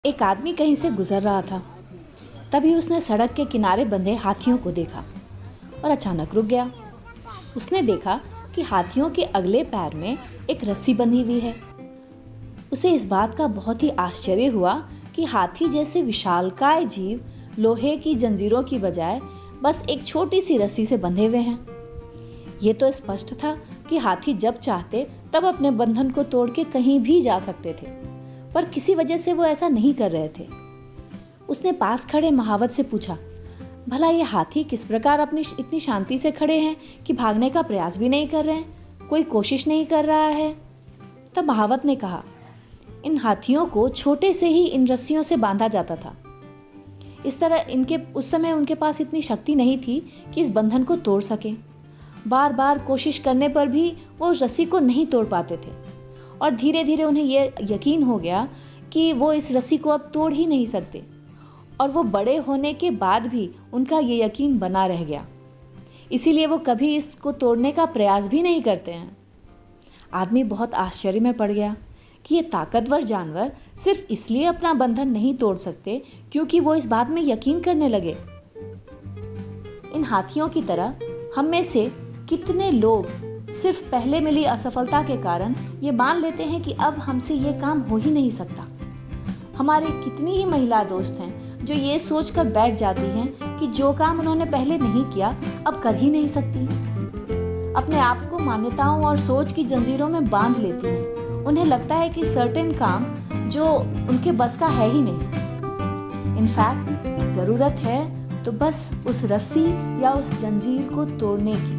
एक आदमी कहीं से गुजर रहा था। तभी उसने सड़क के किनारे बंधे हाथियों को देखा और अचानक रुक गया। उसने देखा कि हाथियों के अगले पैर में एक रस्सी बंधी हुई है। उसे इस बात का बहुत ही आश्चर्य हुआ कि हाथी जैसे विशालकाय जीव लोहे की जंजीरों की बजाय बस एक छोटी सी रस्सी से बंधे हुए हैं। ये तो स्पष्ट था कि हाथी जब चाहते तब अपने बंधन को तोड़ के कहीं भी जा सकते थे, पर किसी वजह से वो ऐसा नहीं कर रहे थे। उसने पास खड़े महावत से पूछा, भला ये हाथी किस प्रकार अपनी इतनी शांति से खड़े हैं कि भागने का प्रयास भी नहीं कर रहे हैं, कोई कोशिश नहीं कर रहा है। तब महावत ने कहा, इन हाथियों को छोटे से ही इन रस्सियों से बांधा जाता था। इस तरह उस समय उनके पास इतनी शक्ति नहीं थी कि इस बंधन को तोड़ सकें। बार बार कोशिश करने पर भी वो उस रस्सी को नहीं तोड़ पाते थे और धीरे धीरे उन्हें यह यकीन हो गया कि वो इस रस्सी को अब तोड़ ही नहीं सकते, और वो बड़े होने के बाद भी उनका ये यकीन बना रह गया। इसीलिए वो कभी इसको तोड़ने का प्रयास भी नहीं करते हैं। आदमी बहुत आश्चर्य में पड़ गया कि ये ताकतवर जानवर सिर्फ इसलिए अपना बंधन नहीं तोड़ सकते क्योंकि वो इस बात में यकीन करने लगे। इन हाथियों की तरह हम में से कितने लोग सिर्फ पहले मिली असफलता के कारण ये मान लेते हैं कि अब हमसे ये काम हो ही नहीं सकता। हमारे कितनी ही महिला दोस्त हैं जो ये सोचकर बैठ जाती हैं कि जो काम उन्होंने पहले नहीं किया अब कर ही नहीं सकती। अपने आप को मान्यताओं और सोच की जंजीरों में बांध लेती हैं। उन्हें लगता है कि सर्टेन काम जो उनके बस का है ही नहीं। इनफैक्ट ज़रूरत है तो बस उस रस्सी या उस जंजीर को तोड़ने की।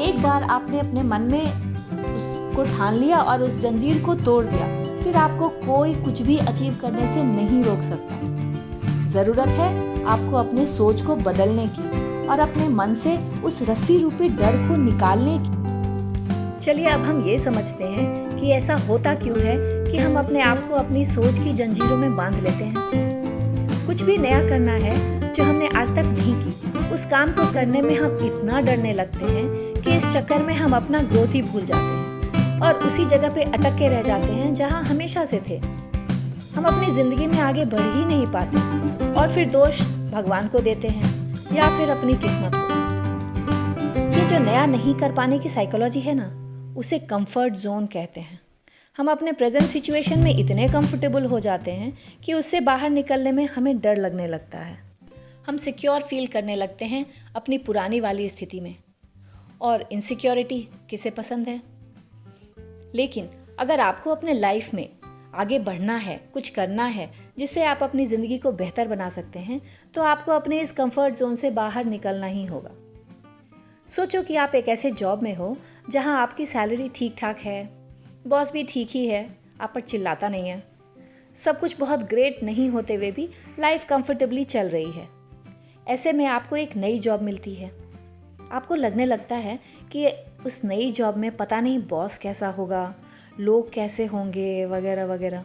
एक बार आपने अपने मन में उसको ठान लिया और उस जंजीर को तोड़ दिया, फिर आपको कोई कुछ भी अचीव करने से नहीं रोक सकता। ज़रूरत है आपको अपने सोच को बदलने की और अपने मन से उस रस्सी रूपी डर को निकालने की। चलिए अब हम ये समझते हैं कि ऐसा होता क्यों है कि हम अपने आप को अपनी सोच की जंजीरों में बांध लेते हैं। कुछ भी नया करना है जो हमने आज तक नहीं की, उस काम को करने में हम इतना डरने लगते हैं कि इस चक्कर में हम अपना ग्रोथ ही भूल जाते हैं और उसी जगह पे अटक के रह जाते हैं जहां हमेशा से थे। हम अपनी जिंदगी में आगे बढ़ ही नहीं पाते और फिर दोष भगवान को देते हैं या फिर अपनी किस्मत को। ये जो नया नहीं कर पाने की साइकोलॉजी है ना, उसे कंफर्ट जोन कहते हैं। हम अपने प्रेजेंट सिचुएशन में इतने कंफर्टेबल हो जाते हैं कि उससे बाहर निकलने में हमें डर लगने लगता है। हम सिक्योर फील करने लगते हैं अपनी पुरानी वाली स्थिति में। और इनसिक्योरिटी किसे पसंद है? लेकिन अगर आपको अपने लाइफ में आगे बढ़ना है, कुछ करना है जिससे आप अपनी ज़िंदगी को बेहतर बना सकते हैं, तो आपको अपने इस कंफर्ट जोन से बाहर निकलना ही होगा। सोचो कि आप एक ऐसे जॉब में हो जहां आपकी सैलरी ठीक ठाक है, बॉस भी ठीक ही है, आप पर चिल्लाता नहीं है, सब कुछ बहुत ग्रेट नहीं होते हुए भी लाइफ कंफर्टेबली चल रही है। ऐसे में आपको एक नई जॉब मिलती है। आपको लगने लगता है कि उस नई जॉब में पता नहीं बॉस कैसा होगा, लोग कैसे होंगे, वगैरह वगैरह।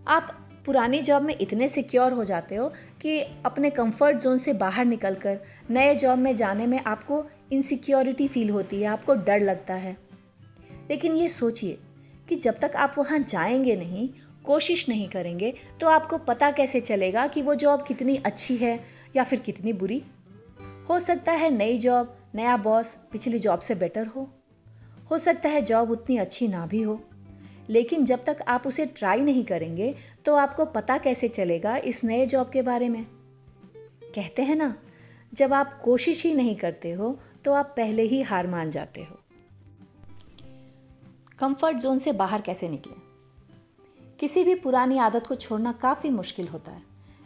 आप पुरानी जॉब में इतने सिक्योर हो जाते हो कि अपने कंफर्ट जोन से बाहर निकलकर नए जॉब में जाने में आपको इनसिक्योरिटी फील होती है, आपको डर लगता है। लेकिन ये सोचिए कि जब तक आप वहाँ जाएंगे नहीं, कोशिश नहीं करेंगे, तो आपको पता कैसे चलेगा कि वो जॉब कितनी अच्छी है या फिर कितनी बुरी। हो सकता है नई जॉब, नया बॉस पिछली जॉब से बेटर हो सकता है जॉब उतनी अच्छी ना भी हो। लेकिन जब तक आप उसे ट्राई नहीं करेंगे तो आपको पता कैसे चलेगा इस नए जॉब के बारे में। कहते हैं ना, जब आप कोशिश ही नहीं करते हो तो आप पहले ही हार मान जाते हो। कंफर्ट जोन से बाहर कैसे निकलें? किसी भी पुरानी आदत को छोड़ना काफ़ी मुश्किल होता है,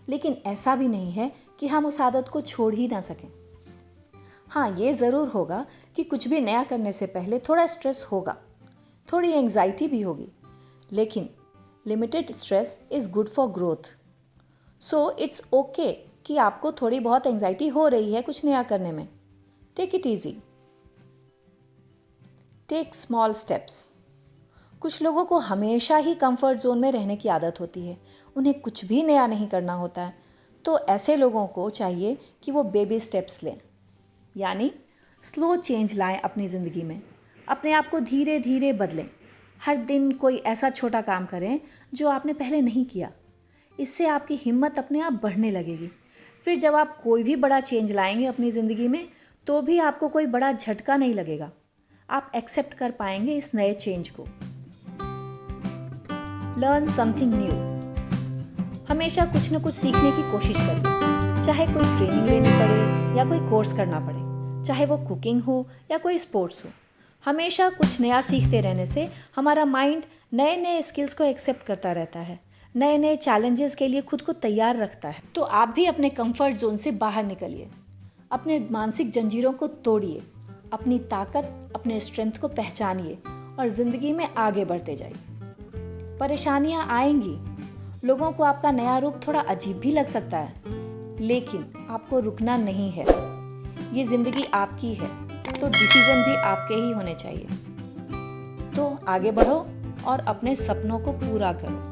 लेकिन ऐसा भी नहीं है कि हम उस आदत को छोड़ ही ना सकें। हाँ, ये ज़रूर होगा कि कुछ भी नया करने से पहले थोड़ा स्ट्रेस होगा, थोड़ी एंग्जाइटी भी होगी, लेकिन limited stress is good for growth. So it's okay कि आपको थोड़ी बहुत एंग्जाइटी हो रही है कुछ नया करने में। Take it easy, take small steps. कुछ लोगों को हमेशा ही कंफर्ट जोन में रहने की आदत होती है, उन्हें कुछ भी नया नहीं करना होता है। तो ऐसे लोगों को चाहिए कि वो बेबी स्टेप्स लें, यानी स्लो चेंज लाएं अपनी ज़िंदगी में। अपने आप को धीरे धीरे बदलें। हर दिन कोई ऐसा छोटा काम करें जो आपने पहले नहीं किया। इससे आपकी हिम्मत अपने आप बढ़ने लगेगी। फिर जब आप कोई भी बड़ा चेंज लाएंगे अपनी ज़िंदगी में तो भी आपको कोई बड़ा झटका नहीं लगेगा। आप एक्सेप्ट कर पाएंगे इस नए चेंज को। Learn something new. हमेशा कुछ न कुछ सीखने की कोशिश करिए, चाहे कोई ट्रेनिंग लेनी पड़े या कोई कोर्स करना पड़े, चाहे वो कुकिंग हो या कोई स्पोर्ट्स हो। हमेशा कुछ नया सीखते रहने से हमारा माइंड नए नए स्किल्स को एक्सेप्ट करता रहता है, नए नए चैलेंजेस के लिए खुद को तैयार रखता है। तो आप भी अपने कंफर्ट जोन से बाहर निकलिए, अपने मानसिक जंजीरों को तोड़िए, अपनी ताकत, अपने स्ट्रेंथ को पहचानिए और ज़िंदगी में आगे बढ़ते जाइए। परेशानियां आएंगी, लोगों को आपका नया रूप थोड़ा अजीब भी लग सकता है, लेकिन आपको रुकना नहीं है। ये ज़िंदगी आपकी है, तो डिसीजन भी आपके ही होने चाहिए। तो आगे बढ़ो और अपने सपनों को पूरा करो।